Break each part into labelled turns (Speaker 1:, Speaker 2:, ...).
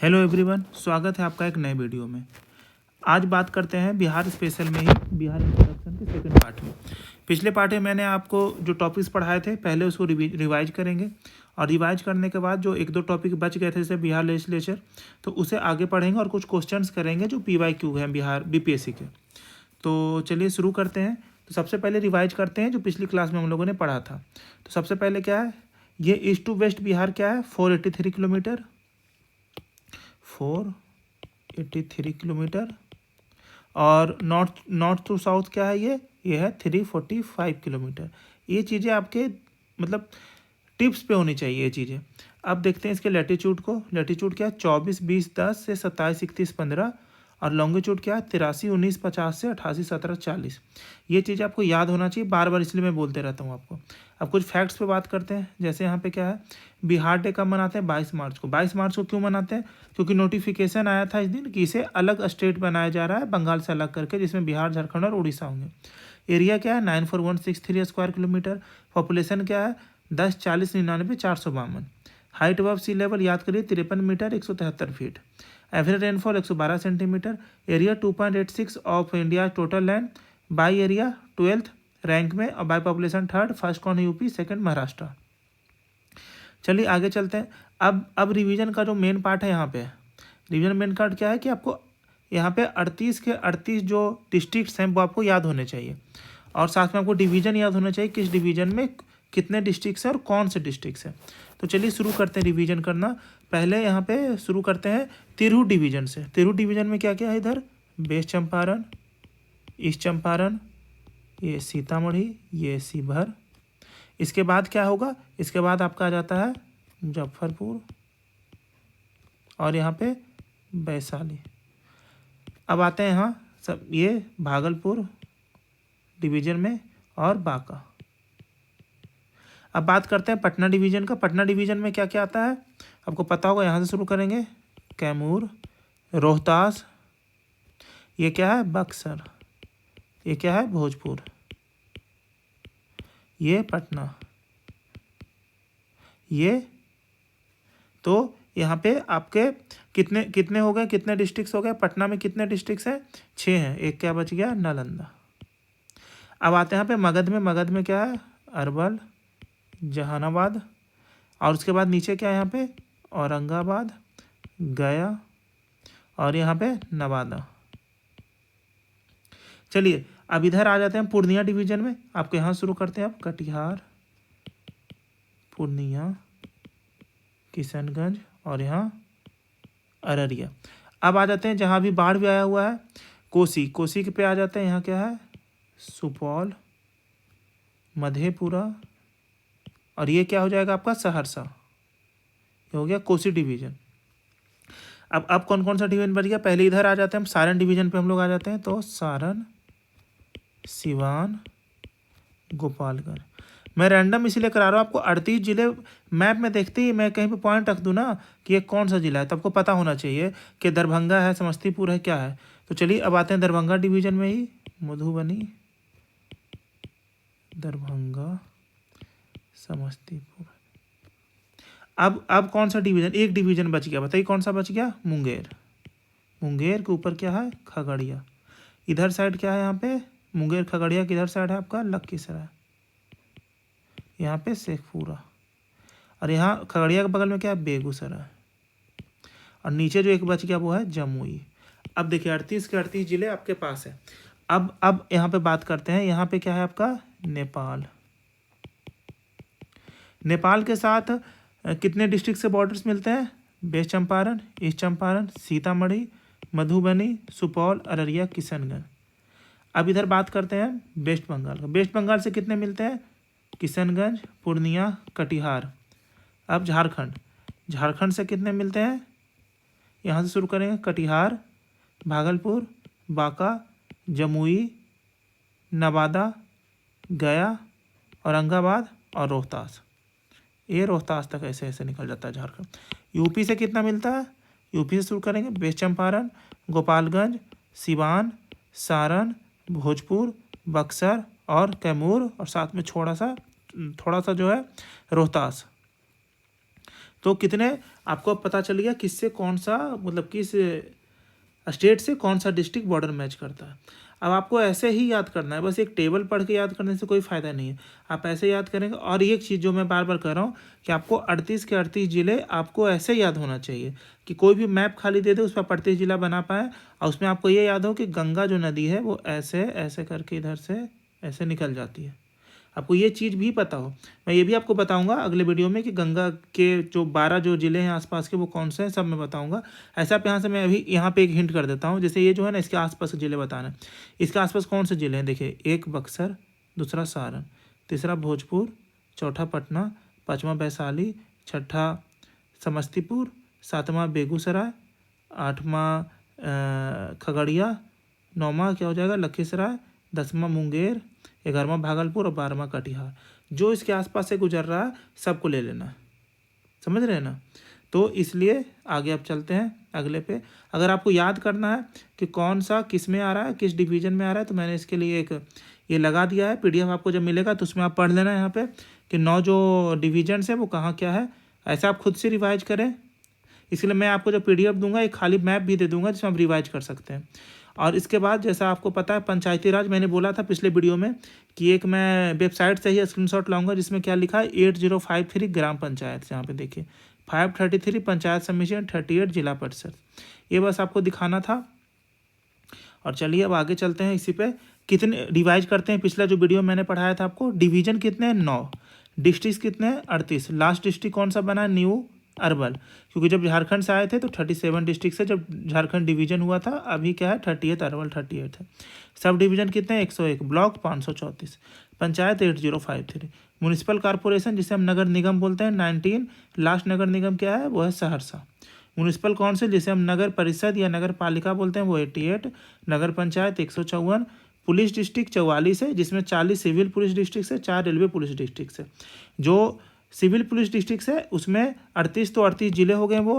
Speaker 1: Hello everyone, स्वागत है आपका एक नए वीडियो में। आज बात करते हैं बिहार स्पेशल में ही बिहार इंट्रोडक्शन के सेकंड पार्ट में। पिछले पार्ट में मैंने आपको जो टॉपिक्स पढ़ाए थे पहले उसको रिवाइज करेंगे और रिवाइज करने के बाद जो एक दो टॉपिक बच गए थे जैसे बिहार लेजिस्लेचर, तो उसे आगे पढ़ेंगे और कुछ क्वेश्चंस करेंगे जो PYQ हैं बिहार BPSC के। तो चलिए शुरू करते हैं। तो सबसे पहले रिवाइज करते हैं जो पिछली क्लास में हम लोगों ने पढ़ा था। तो सबसे पहले क्या है, ये ईस्ट टू वेस्ट बिहार क्या है, 483 किलोमीटर, 483 किलोमीटर। और नॉर्थ टू साउथ क्या है, ये है 345 किलोमीटर। ये चीज़ें आपके मतलब टिप्स पे होनी चाहिए ये चीज़ें। अब देखते हैं इसके लैटिट्यूड को। लैटिट्यूड क्या है, 24 20 10 से 27 31 15। और लॉन्गिट्यूड क्या है, 83 19 50 से 88 17 40। ये चीज़ आपको याद होना चाहिए, बार बार इसलिए मैं बोलते रहता हूँ आपको। अब कुछ फैक्ट्स पे बात करते हैं। जैसे यहाँ पे क्या है, बिहार डे कब मनाते हैं, 22 मार्च को। 22 मार्च को क्यों मनाते हैं, क्योंकि नोटिफिकेशन आया था इस दिन कि इसे अलग स्टेट बनाया जा रहा है बंगाल से अलग करके, जिसमें बिहार झारखंड और उड़ीसा होंगे। एरिया क्या है, 94163 स्क्वायर किलोमीटर। पॉपुलेशन क्या है, 10 40 99 452। हाइट अबव सी लेवल याद करिए 53 metre 173 feet. Average rainfall 112 centimetre. Area 2.86 of India total land. By area 12th rank में और बाई पॉपुलेशन 3rd, फर्स्ट कौन है, यूपी, सेकंड महाराष्ट्र। चलिए आगे चलते हैं। अब रिवीजन का जो मेन पार्ट है, यहाँ पे रिवीजन मेन पार्ट क्या है कि आपको यहाँ पे 38 के 38 जो डिस्ट्रिक्ट्स हैं वो आपको याद होने चाहिए, और साथ में आपको डिवीज़न याद होना चाहिए, किस डिवीज़न में कितने डिस्ट्रिक्ट्स हैं और कौन से डिस्ट्रिक्ट्स हैं। तो चलिए शुरू करते हैं रिवीजन करना। पहले यहाँ पे शुरू करते हैं तिरहुत डिवीज़न से। तिरहुत डिवीज़न में क्या क्या है, इधर वेस्ट चंपारण, ईस्ट चंपारण, ये सीतामढ़ी, ये शिवहर। इसके बाद क्या होगा, इसके बाद आपका आ जाता है मुजफ्फरपुर और यहाँ पे वैशाली। अब आते हैं यहाँ सब ये भागलपुर डिवीज़न में और बांका। अब बात करते हैं पटना डिवीज़न का। पटना डिवीज़न में क्या क्या आता है आपको पता होगा, यहाँ से शुरू करेंगे। कैमूर, रोहतास, ये क्या है बक्सर, ये क्या है भोजपुर, ये पटना, ये तो यहाँ पे आपके कितने कितने हो गए, कितने डिस्ट्रिक्ट्स हो गए। पटना में कितने डिस्ट्रिक्ट्स हैं, 6 हैं। एक क्या बच गया, नालंदा। अब आते हैं यहाँ पे मगध में। मगध में क्या है, अरवल, जहानाबाद, और उसके बाद नीचे क्या है यहाँ पे, औरंगाबाद, गया और यहाँ पे नवादा। चलिए अब इधर आ जाते हैं पूर्णिया डिवीज़न में। आपको यहाँ शुरू करते हैं आप, कटिहार, पूर्णिया, किशनगंज और यहाँ अररिया। अब आ जाते हैं जहाँ भी बाढ़ भी आया हुआ है, कोसी। कोसी के पे आ जाते हैं, यहाँ क्या है, सुपौल, मधेपुरा और ये क्या हो जाएगा आपका, सहरसा। ये हो गया कोसी डिवीज़न। अब कौन कौन सा डिवीज़न बच गया, पहले इधर आ जाते हैं हम, सारण डिवीज़न पे हम लोग आ जाते हैं। तो सारण, सिवान, गोपालगंज। मैं रैंडम इसीलिए करा रहा हूँ आपको, 38 जिले मैप में देखते ही मैं कहीं पे पॉइंट रख दूँ ना कि ये कौन सा जिला है, तो आपको पता होना चाहिए कि दरभंगा है, समस्तीपुर है, क्या है। तो चलिए अब आते हैं दरभंगा डिवीज़न में ही, मधुबनी, दरभंगा, समस्तीपुर। अब कौन सा डिवीज़न, एक डिवीज़न बच गया, बताइए कौन सा बच गया, मुंगेर। मुंगेर के ऊपर क्या है, खगड़िया। इधर साइड क्या है, यहाँ पे मुंगेर खगड़िया किधर साइड है आपका, लखीसराय, यहाँ पे शेखपुरा, और यहाँ खगड़िया के बगल में क्या है, बेगूसराय, और नीचे जो एक बच गया वो है जमुई। अब देखिए 38 के 38 जिले आपके पास है। अब यहाँ पे बात करते हैं, यहाँ पे क्या है आपका, नेपाल। नेपाल के साथ कितने डिस्ट्रिक्ट से बॉर्डर्स मिलते हैं, वेस्ट चंपारण, ईस्ट चंपारण, सीतामढ़ी, मधुबनी, सुपौल, अररिया, किशनगंज। अब इधर बात करते हैं वेस्ट बंगाल का। वेस्ट बंगाल से कितने मिलते हैं, किशनगंज, पूर्णिया, कटिहार। अब झारखंड, झारखंड से कितने मिलते हैं, यहाँ से शुरू करेंगे, कटिहार, भागलपुर, बांका, जमुई, नवादा, गया, औरंगाबाद और रोहतास। ये रोहतास तक ऐसे ऐसे निकल जाता है झारखंड। यूपी से कितना मिलता है, यूपी से शुरू करेंगे, वेस्ट चंपारण, गोपालगंज, सिवान, सारण, भोजपुर, बक्सर और कैमूर, और साथ में थोड़ा सा जो है रोहतास। तो कितने आपको पता चल गया किससे कौन सा, मतलब किस स्टेट से कौन सा डिस्ट्रिक्ट बॉर्डर मैच करता है। अब आपको ऐसे ही याद करना है, बस एक टेबल पढ़ के याद करने से कोई फ़ायदा नहीं है, आप ऐसे याद करेंगे। और एक चीज़ जो मैं बार बार कह रहा हूँ कि आपको 38 के 38 ज़िले आपको ऐसे याद होना चाहिए कि कोई भी मैप खाली दे दे उस पर 38 ज़िला बना पाए, और उसमें आपको ये याद हो कि गंगा जो नदी है वो ऐसे ऐसे करके इधर से ऐसे निकल जाती है, आपको ये चीज़ भी पता हो। मैं ये भी आपको बताऊंगा अगले वीडियो में कि गंगा के जो 12 जो ज़िले हैं आसपास के वो कौन से हैं, सब मैं बताऊंगा। ऐसा आप यहाँ से मैं अभी यहाँ पे एक हिंट कर देता हूँ, जैसे ये जो है ना इसके आसपास के ज़िले बताना है। इसके आसपास कौन से ज़िले हैं देखिए, एक बक्सर, दूसरा सारण, तीसरा भोजपुर, चौथा पटना, पाँचवा वैशाली, छठा समस्तीपुर, सातवां बेगूसराय, आठवां खगड़िया, नौवां क्या हो जाएगा लखीसराय, 10वां मुंगेर, 11वां भागलपुर और 12वां कटिहार। जो इसके आसपास से गुजर रहा है सबको ले लेना, समझ रहे हैं ना। तो इसलिए आगे आप चलते हैं अगले पे। अगर आपको याद करना है कि कौन सा किस में आ रहा है, किस डिवीज़न में आ रहा है, तो मैंने इसके लिए एक ये लगा दिया है PDF, आपको जब मिलेगा तो उसमें आप पढ़ लेना यहाँ पे कि 9 जो डिवीजन्स है वो कहाँ क्या है, ऐसा आप खुद से रिवाइज करें। इसलिए मैं आपको जो PDF दूंगा एक खाली मैप भी दे दूंगा जिसमें आप रिवाइज कर सकते हैं। और इसके बाद जैसा आपको पता है पंचायती राज, मैंने बोला था पिछले वीडियो में कि एक मैं वेबसाइट से ही स्क्रीनशॉट लाऊंगा जिसमें क्या लिखा है 8053 ग्राम पंचायत, यहाँ पे देखिए 533 पंचायत समिति, 38 जिला परिषद, ये बस आपको दिखाना था। और चलिए अब आगे चलते हैं, इसी पे कितने रिवाइज करते हैं। पिछला जो वीडियो मैंने पढ़ाया था आपको, डिवीजन कितने हैं 9, डिस्ट्रिक्ट कितने हैं 38, लास्ट डिस्ट्रिक्ट कौन सा बना है न्यू अरवल, क्योंकि जब झारखंड से आए थे तो 37 डिस्ट्रिक्ट से जब झारखंड डिवीजन हुआ था, अभी क्या है 38 अरवल 38 है। सब डिवीजन कितने हैं 101, ब्लॉक 534, पंचायत 8053, म्यूनिसिपल कॉर्पोरेशन जिसे हम नगर निगम बोलते हैं 19, लास्ट नगर निगम क्या है वो है सहरसा, म्यूनिसिपल काउंसिल जिसे हम नगर परिषद या नगर पालिका बोलते हैं वो 88, नगर पंचायत 154, पुलिस डिस्ट्रिक्ट 44 है जिसमें 40 सिविल पुलिस डिस्ट्रिक्ट है, 4 रेलवे पुलिस डिस्ट्रिक्ट है। जो सिविल पुलिस डिस्ट्रिक्ट है उसमें 38 तो 38 जिले हो गए वो,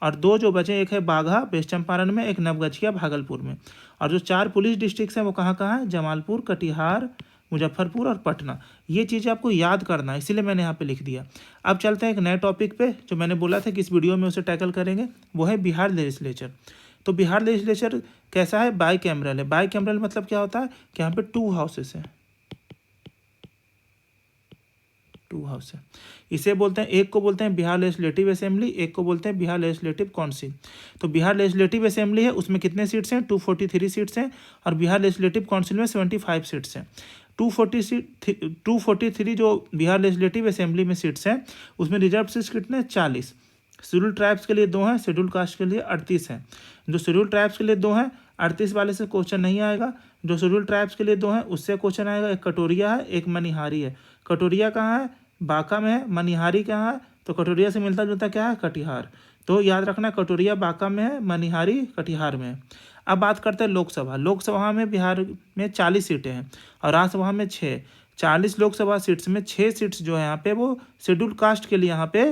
Speaker 1: और 2 जो बचे, एक है बाघा वेस्ट चंपारण में, एक नवगछिया भागलपुर में, और जो 4 पुलिस डिस्ट्रिक्ट हैं वो कहाँ कहाँ है, जमालपुर, कटिहार, मुजफ्फरपुर और पटना। ये चीज़ें आपको याद करना है, इसीलिए मैंने यहाँ पे लिख दिया। अब चलते हैं एक नए टॉपिक पे जो मैंने बोला था कि इस वीडियो में उसे टैकल करेंगे, वो है बिहार लेजिस्लेचर। तो बिहार लेजिस्लेचर कैसा है, बाई कैमरल है। बाई कैमरल मतलब क्या होता है कि यहाँ पे 2 हाउसेस हैं, 2 हाउस है। इसे बोलते हैं, एक को बोलते हैं बिहार लेजिस्लेटिव असेंबली, एक को बोलते हैं बिहार लेजिस्लेटिव काउंसिल। तो बिहार लेजिस्लेटिव असेंबली है उसमें कितने सीट्स हैं 243 सीट्स हैं, और बिहार लेजिस्लेटिव काउंसिल में 75 सीट्स हैं। 243 जो बिहार लेजिस्लेटिव असेंबली में सीट्स हैं उसमें रिजर्व सीट्स कितने 40, शेड्यूल ट्राइब्स के लिए 2 हैं, शेड्यूल कास्ट के लिए 38 हैं। जो शेड्यूल ट्राइब्स के लिए 2 हैं 38 वाले से क्वेश्चन नहीं आएगा, जो शेड्यूल ट्राइब्स के लिए 2 हैं उससे क्वेश्चन आएगा। एक कटोरिया है, एक मनिहारी है। कटोरिया कहाँ है, बांका में है। मनिहारी कहाँ है, तो कटोरिया से मिलता जुलता क्या है, कटिहार। तो याद रखना कटोरिया बांका में है, मनिहारी कटिहार में है। अब बात करते हैं लोकसभा। लोकसभा में बिहार में 40 सीटें हैं और राज्यसभा में 6। 40 लोकसभा सीट्स में 6 सीट्स जो है यहाँ पे वो शेड्यूल कास्ट के लिए यहाँ पे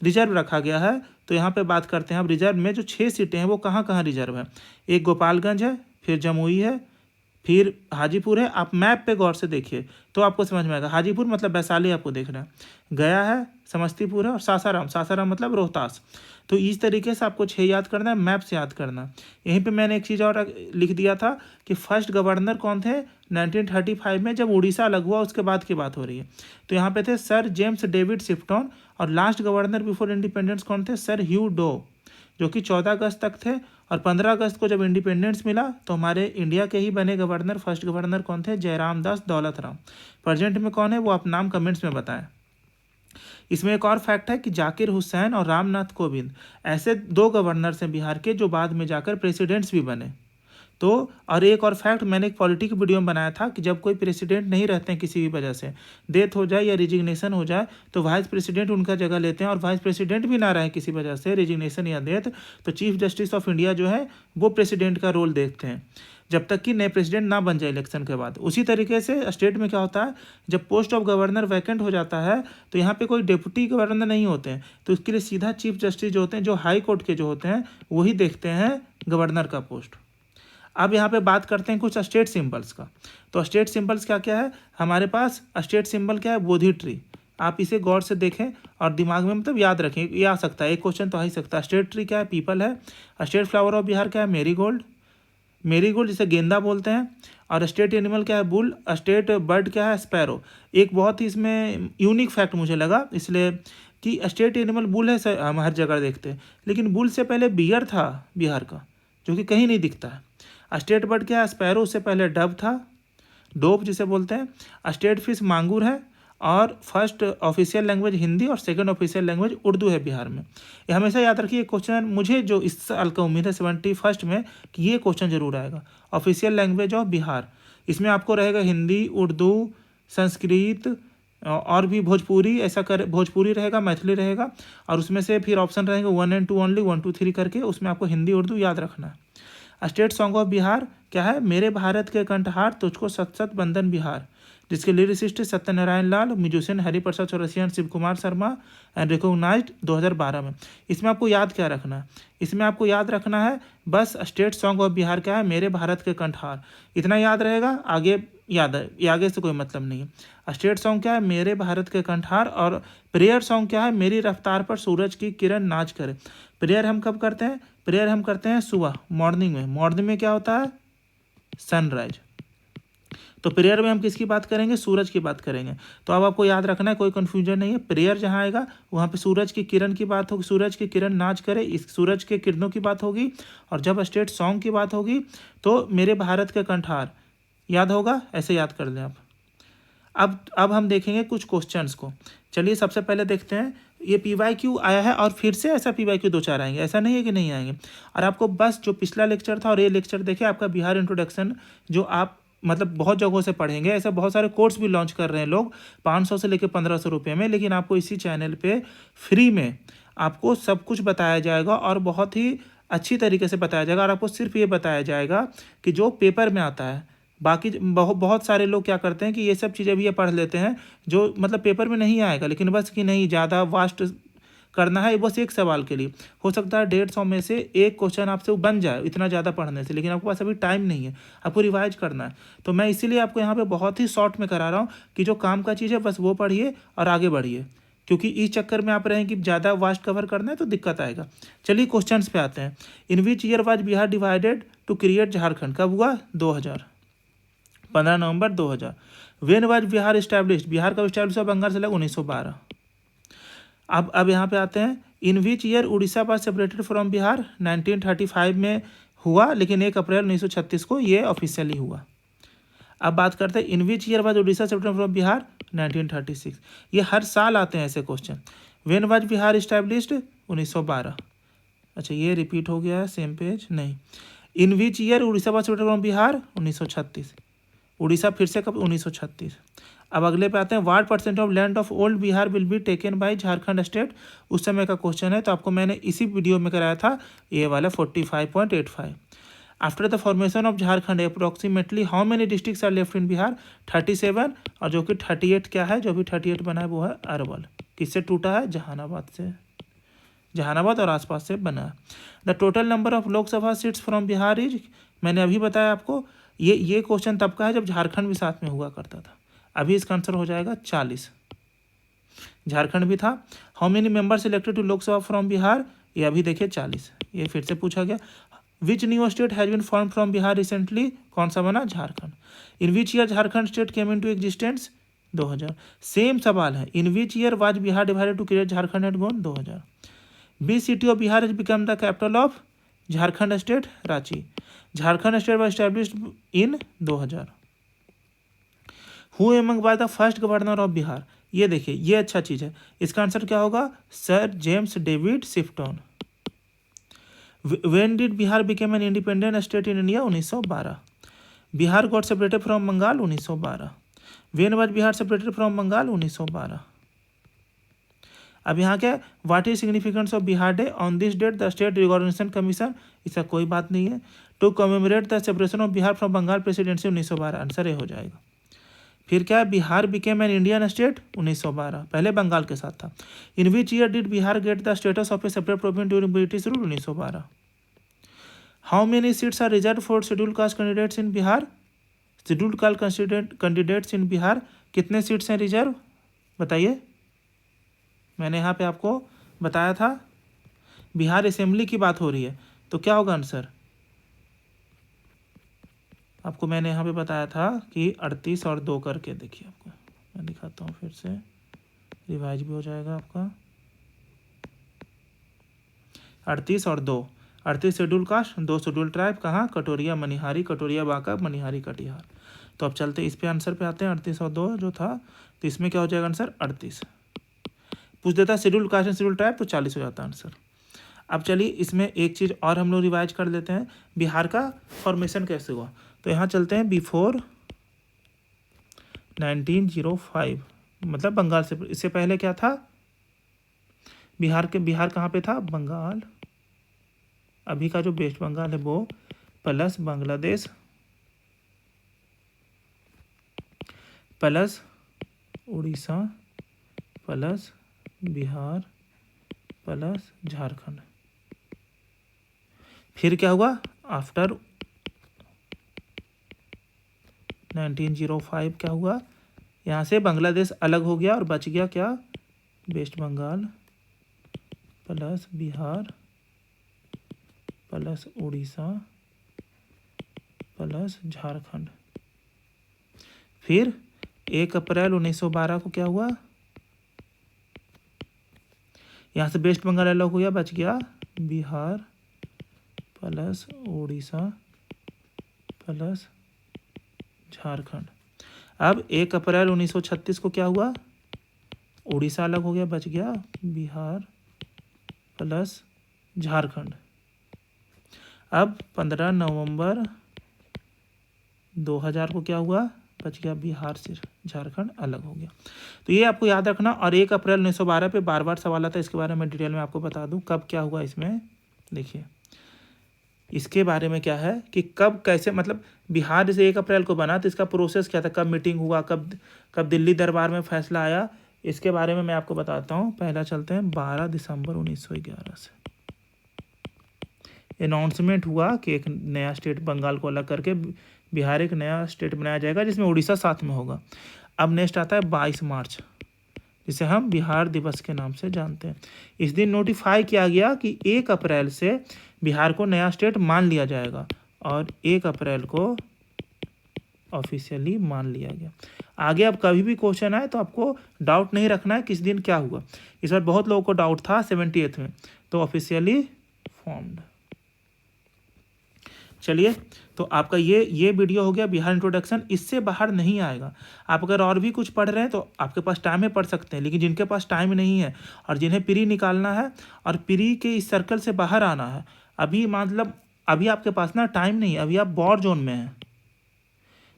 Speaker 1: रिजर्व रखा गया है। तो यहाँ पे बात करते हैं अब रिजर्व में जो 6 सीटें हैं वो कहाँ कहाँ रिजर्व है। एक गोपालगंज है, फिर जमुई है, फिर हाजीपुर है। आप मैप पे गौर से देखिए तो आपको समझ में आएगा। हाजीपुर मतलब वैशाली आपको देखना है, गया है, समस्तीपुर है, और सासाराम, सासाराम मतलब रोहतास। तो इस तरीके से आपको 6 याद करना है, मैप से याद करना। यहीं पे मैंने एक चीज़ और लिख दिया था कि फर्स्ट गवर्नर कौन थे 1935 में जब उड़ीसा अलग हुआ उसके बाद की बात हो रही है। तो यहाँ पे थे सर जेम्स डेविड शिफ्टन, और लास्ट गवर्नर बिफोर इंडिपेंडेंस कौन थे, सर ह्यू डो, जो कि 14 अगस्त तक थे। और 15 अगस्त को जब इंडिपेंडेंस मिला तो हमारे इंडिया के ही बने गवर्नर, फर्स्ट गवर्नर कौन थे, जयराम दास दौलत राम। प्रेजेंट में कौन है वो आप नाम कमेंट्स में बताएं। इसमें एक और फैक्ट है कि जाकिर हुसैन और रामनाथ कोविंद ऐसे 2 गवर्नर्स हैं बिहार के जो बाद में जाकर प्रेसिडेंट्स भी बने। तो और एक और फैक्ट मैंने एक पॉलिटिक वीडियो में बनाया था कि जब कोई प्रेसिडेंट नहीं रहते हैं किसी भी वजह से, डेथ हो जाए या रिजिग्नेशन हो जाए, तो वाइस प्रेसिडेंट उनका जगह लेते हैं। और वाइस प्रेसिडेंट भी ना रहे किसी वजह से, रिजिग्नेशन या डेथ, तो चीफ जस्टिस ऑफ इंडिया जो है वो प्रेसिडेंट का रोल देखते हैं जब तक कि नए प्रेसिडेंट ना बन जाए इलेक्शन के बाद। उसी तरीके से स्टेट में क्या होता है, जब पोस्ट ऑफ गवर्नर वैकेंट हो जाता है तो यहाँ पे कोई डिप्टी गवर्नर नहीं होते हैं, तो उसके लिए सीधा चीफ जस्टिस जो होते हैं, जो हाई कोर्ट के जो होते हैं, वही देखते हैं गवर्नर का पोस्ट। अब यहाँ पे बात करते हैं कुछ स्टेट सिंबल्स का। तो स्टेट सिंबल्स क्या क्या है हमारे पास, स्टेट सिंबल क्या है, बोधी ट्री। आप इसे गौर से देखें और दिमाग में मतलब याद रखें, ये आ सकता है, एक क्वेश्चन तो आ ही सकता है। स्टेट ट्री क्या है? पीपल है। स्टेट फ्लावर ऑफ बिहार क्या है? मेरीगोल्ड। मेरीगोल्ड जिसे गेंदा बोलते हैं। और स्टेट एनिमल क्या है? बुल। स्टेट बर्ड क्या है? स्पैरो। एक बहुत ही इसमें यूनिक फैक्ट मुझे लगा इसलिए कि स्टेट एनिमल बुल है, हम हर जगह देखते हैं, लेकिन बुल से पहले बियर था बिहार का, जो कि कहीं नहीं दिखता है। स्टेट बर्ड क्या है? स्पैरो। उससे पहले डब था, डोब जिसे बोलते हैं। स्टेट फिश मांगूर है। और फर्स्ट ऑफिशियल लैंग्वेज हिंदी और सेकंड ऑफिशियल लैंग्वेज उर्दू है बिहार में। ये हमेशा याद रखिए क्वेश्चन, मुझे जो इस साल का उम्मीद है 71 में कि ये क्वेश्चन जरूर आएगा। ऑफिशियल लैंग्वेज ऑफ बिहार, इसमें आपको रहेगा हिंदी, उर्दू, संस्कृत और भी भोजपुरी, ऐसा कर भोजपुरी रहेगा, मैथिली रहेगा, और उसमें से फिर ऑप्शन रहेंगे 1 and 2 ओनली, 1 2 3 करके, उसमें आपको हिंदी उर्दू याद रखना है। स्टेट सॉन्ग ऑफ बिहार क्या है? मेरे भारत के कंठहार तुझको सत सत बंदन बिहार, जिसके lyricist Satyanarayan Lal, musician Hariprasad Chaurasia, Shiv Kumar Sharma, and recognised 2012 में। इसमें आपको याद क्या रखना है? इसमें आपको याद रखना है बस स्टेट सॉन्ग ऑफ बिहार क्या है? मेरे भारत के कंठहार, इतना याद रहेगा, आगे याद है, ये आगे से कोई मतलब नहीं है। स्टेट सॉन्ग क्या है? मेरे भारत के कंठहार। और प्रेयर सॉन्ग क्या है? मेरी रफ्तार पर सूरज की किरण नाच करे। प्रेयर हम कब करते हैं? प्रेयर हम करते हैं सुबह, मॉर्निंग में। मॉर्निंग में क्या होता है? सनराइज। तो प्रेयर में हम किसकी बात करेंगे? सूरज की बात करेंगे। तो अब आपको याद रखना है, कोई कन्फ्यूजन नहीं है, प्रेयर जहाँ आएगा वहाँ पे सूरज की किरण की बात होगी, सूरज की किरण नाच करे, इस सूरज के किरणों की बात होगी। और जब स्टेट सॉन्ग की बात होगी तो मेरे भारत के कंठार याद होगा, ऐसे याद कर लें आप। अब हम देखेंगे कुछ क्वेश्चंस को। चलिए सबसे पहले देखते हैं, ये PYQ आया है और फिर से ऐसा PYQ 2-4 आएंगे, ऐसा नहीं है कि नहीं आएंगे। और आपको बस जो पिछला लेक्चर था और ये लेक्चर देखे, आपका बिहार इंट्रोडक्शन जो आप मतलब बहुत जगहों से पढ़ेंगे, ऐसे बहुत सारे कोर्स भी लॉन्च कर रहे हैं लोग 500 से लेकर 1500 रुपये में, लेकिन आपको इसी चैनल पे फ्री में आपको सब कुछ बताया जाएगा और बहुत ही अच्छी तरीके से बताया जाएगा। और आपको सिर्फ ये बताया जाएगा कि जो पेपर में आता है। बाकी बहुत सारे लोग क्या करते हैं कि ये सब चीज़ें भी ये पढ़ लेते हैं जो मतलब पेपर में नहीं आएगा, लेकिन बस कि नहीं ज़्यादा वास्ट करना है, बस एक सवाल के लिए हो सकता है 150 में से एक क्वेश्चन आपसे बन जाए इतना ज़्यादा पढ़ने से, लेकिन आपके पास अभी टाइम नहीं है, आपको रिवाइज करना है। तो मैं इसीलिए आपको यहाँ पे बहुत ही शॉर्ट में करा रहा हूँ कि जो काम का चीज़ है बस वो पढ़िए और आगे बढ़िए, क्योंकि इस चक्कर में आप रहें कि ज़्यादा वास्ट कवर करना है तो दिक्कत आएगा। चलिए क्वेश्चन पे आते हैं। In which year was Bihar divided to create Jharkhand? कब हुआ? 2000, 15 नवंबर 2000। When was Bihar established? Bihar कब इस्टेब्लिश हुआ बंगाल से? लगा 1912। अब यहाँ पे आते हैं, in which year Orissa was separated from Bihar? 1935 में हुआ, लेकिन 1 अप्रैल 1936 को ये ऑफिशियली हुआ। अब बात करते हैं, in which year was Orissa separated from Bihar? 1936। ये हर साल आते हैं ऐसे question. When was Bihar established? 1912। अच्छा ये रिपीट हो गया है, सेम पेज नहीं। In which year Orissa was separated from Bihar? 1936। Orissa फिर से कब? 1936। अब अगले पे आते हैं, what percent of land of old Bihar will be taken by Jharkhand state? उस समय का क्वेश्चन है, तो आपको मैंने इसी वीडियो में कराया था ये वाला 45.85। After the formation of Jharkhand approximately how many districts are left in Bihar? 37। और जो कि 38 क्या है, जो भी 38 बना है वो है अरवल। किससे टूटा है? जहानाबाद से, जहानाबाद और आसपास से बना है। The total number of Lok Sabha seats from Bihar is, मैंने अभी बताया आपको, ये क्वेश्चन तब का है जब झारखंड भी साथ में हुआ करता था। अभी इसका आंसर हो जाएगा 40, झारखंड भी था। How many members elected to Lok Sabha from Bihar? ये अभी देखिए 40, ये फिर से पूछा गया। Which new state has been form from Bihar recently? कौन सा बना? Jharkhand. In which year Jharkhand state came into existence? 2000। सेम सवाल है, in which year was Bihar divided to create Jharkhand at gone? 2000। B city of Bihar has become the capital of Jharkhand state? Ranchi. Jharkhand state was established in 2000। Who among was the first governor of Bihar? ये देखिए, ये अच्छा चीज़ है, इसका answer क्या होगा? Sir James David Sifton. When did Bihar became an independent state in India? 1912। Bihar got separated from Bengal? 1912। When was Bihar separated from Bengal? 1912। अब यहाँ क्या, what is significance of Bihar day? On this date the state recognition commission, इसका कोई बात नहीं है, to commemorate the separation of Bihar from Bengal presidency 1912। Answer ये हो जाएगा। फिर क्या है, Bihar became an Indian state? 1912, पहले बंगाल के साथ था। In which year did Bihar get the status of a separate province during British rule? 1912। How many seats are reserve for schedule caste candidates in Bihar? Schedule caste candidates in Bihar कितने seats हैं reserve? बताइए। मैंने यहाँ पे आपको बताया था बिहार असेंबली की बात हो रही है, तो क्या होगा आंसर? आपको मैंने यहाँ पे बताया था कि 38 और 2 करके, देखिए आपको मैं दिखाता हूँ फिर से, रिवाइज भी हो जाएगा आपका। 38 और 2, 38 शेड्यूल कास्ट, 2 शेड्यूल ट्राइब, कहाँ? कटोरिया मनिहारी, कटोरिया बांका, मनिहारी कटिहार। तो अब चलते इस पे आंसर पे आते हैं। 38 और 2 जो था, तो इसमें क्या हो जाएगा आंसर? 38। पूछ देता है schedule caste and schedule tribe, तो 40 हो जाता है आंसर। अब चलिए इसमें एक चीज़ और हम लोग रिवाइज कर लेते हैं, बिहार का फॉर्मेशन कैसे हुआ। तो यहाँ चलते हैं बिफोर 1905, मतलब बंगाल से, इससे पहले क्या था? बिहार कहाँ पे था? बंगाल, अभी का जो वेस्ट बंगाल है वो, plus Bangladesh, plus Orissa, plus Bihar, plus Jharkhand. फिर क्या हुआ? आफ्टर 1905 क्या हुआ? यहाँ से बांग्लादेश अलग हो गया और बच गया क्या? West Bengal, plus Bihar, plus Orissa, plus Jharkhand. फिर 1 अप्रैल 1912 को क्या हुआ? यहाँ से वेस्ट बंगाल अलग हो गया, बच गया बिहार, प्लस उड़ीसा, प्लस झारखंड। अब 1 अप्रैल 1936 को क्या हुआ? उड़ीसा अलग हो गया, बच गया बिहार, प्लस झारखंड। अब 15 नवंबर 2000 को क्या हुआ? बच गया बिहार से झारखंड अलग हो गया। तो ये आपको याद रखना। और 1 अप्रैल 1912 पे बार बार सवाल आता है, इसके बारे में डिटेल में आपको बता दूं कब क्या हुआ इसमें। देखिए इसके बारे में क्या है कि कब कैसे, मतलब बिहार जैसे 1 अप्रैल को बना तो इसका प्रोसेस क्या था, कब मीटिंग हुआ, कब दिल्ली दरबार में फैसला आया, इसके बारे में मैं आपको बताता हूँ। पहला चलते हैं 12 दिसंबर 1911 से अनाउंसमेंट हुआ कि एक नया स्टेट बंगाल को अलग करके बिहार एक नया स्टेट बनाया जाएगा जिसमें उड़ीसा साथ में होगा। अब नेक्स्ट आता है 22 मार्च, जिसे हम बिहार दिवस के नाम से जानते हैं। इस दिन नोटिफाई किया गया कि 1 अप्रैल से बिहार को नया स्टेट मान लिया जाएगा, और 1 अप्रैल को ऑफिशियली मान लिया गया। आगे अब कभी भी क्वेश्चन आए तो आपको डाउट नहीं रखना है किस दिन क्या हुआ। इस बार बहुत लोगों को डाउट था 78 में, तो ऑफिशियली फॉर्म्ड। चलिए तो आपका ये वीडियो हो गया बिहार इंट्रोडक्शन, इससे बाहर नहीं आएगा। आप अगर और भी कुछ पढ़ रहे हैं तो आपके पास टाइम है, पढ़ सकते हैं, लेकिन जिनके पास टाइम नहीं है और जिन्हें प्री निकालना है और प्री के इस सर्कल से बाहर आना है, अभी मतलब अभी आपके पास ना टाइम नहीं है, अभी आप बॉर जोन में हैं।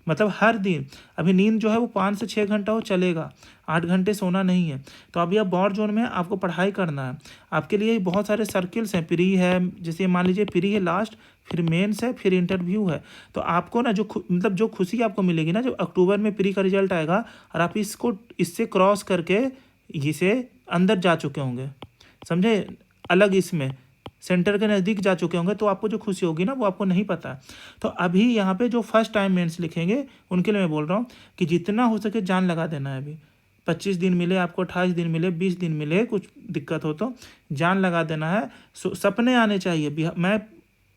Speaker 1: मतलब हर दिन अभी नींद जो है वो 5 से 6 घंटा हो चलेगा, 8 घंटे सोना नहीं है। तो अभी आप बॉर जोन में आपको पढ़ाई करना है। आपके लिए बहुत सारे सर्किल्स हैं, प्री है, जैसे मान लीजिए प्री है लास्ट, फिर मेंस है, फिर इंटरव्यू है। तो आपको ना मतलब जो खुशी आपको मिलेगी ना जब अक्टूबर में प्री का रिजल्ट आएगा और आप इससे क्रॉस करके इसे अंदर जा चुके होंगे, समझे, अलग इसमें सेंटर के नज़दीक जा चुके होंगे, तो आपको जो खुशी होगी ना वो आपको नहीं पता। तो अभी यहाँ पे जो फर्स्ट टाइम मेंस लिखेंगे उनके लिए मैं बोल रहा हूँ कि जितना हो सके जान लगा देना है। अभी 25 दिन मिले आपको, 28 दिन मिले, 20 दिन मिले, कुछ दिक्कत हो तो जान लगा देना है। सपने आने चाहिए। मैं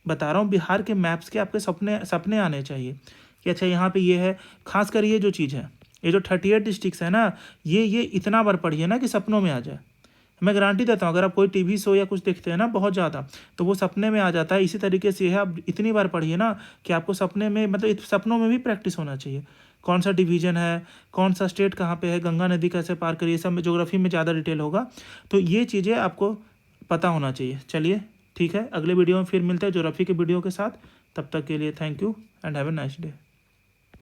Speaker 1: बता रहा हूँ बिहार के मैप्स के आपके सपने आने चाहिए कि अच्छा यहाँ पे ये है। खासकर ये जो चीज़ है, ये जो 38 डिस्ट्रिक्ट्स है ना, ये इतना बार पढ़िए ना कि सपनों में आ जाए। मैं गारंटी देता हूँ अगर आप कोई टीवी शो या कुछ देखते हैं ना बहुत ज़्यादा, तो वो सपने में आ जाता है। इसी तरीके से है, आप इतनी बार पढ़िए ना कि आपको सपने में, मतलब सपनों में भी प्रैक्टिस होना चाहिए। कौन सा डिवीज़न है, कौन सा स्टेट कहाँ पे है, गंगा नदी कैसे पार करिए, सब में ज्योग्राफी में ज़्यादा डिटेल होगा। तो ये चीज़ें आपको पता होना चाहिए। चलिए ठीक है, अगले वीडियो में फिर मिलते हैं ज्योग्राफी के वीडियो के साथ। तब तक के लिए thank you and have a nice day.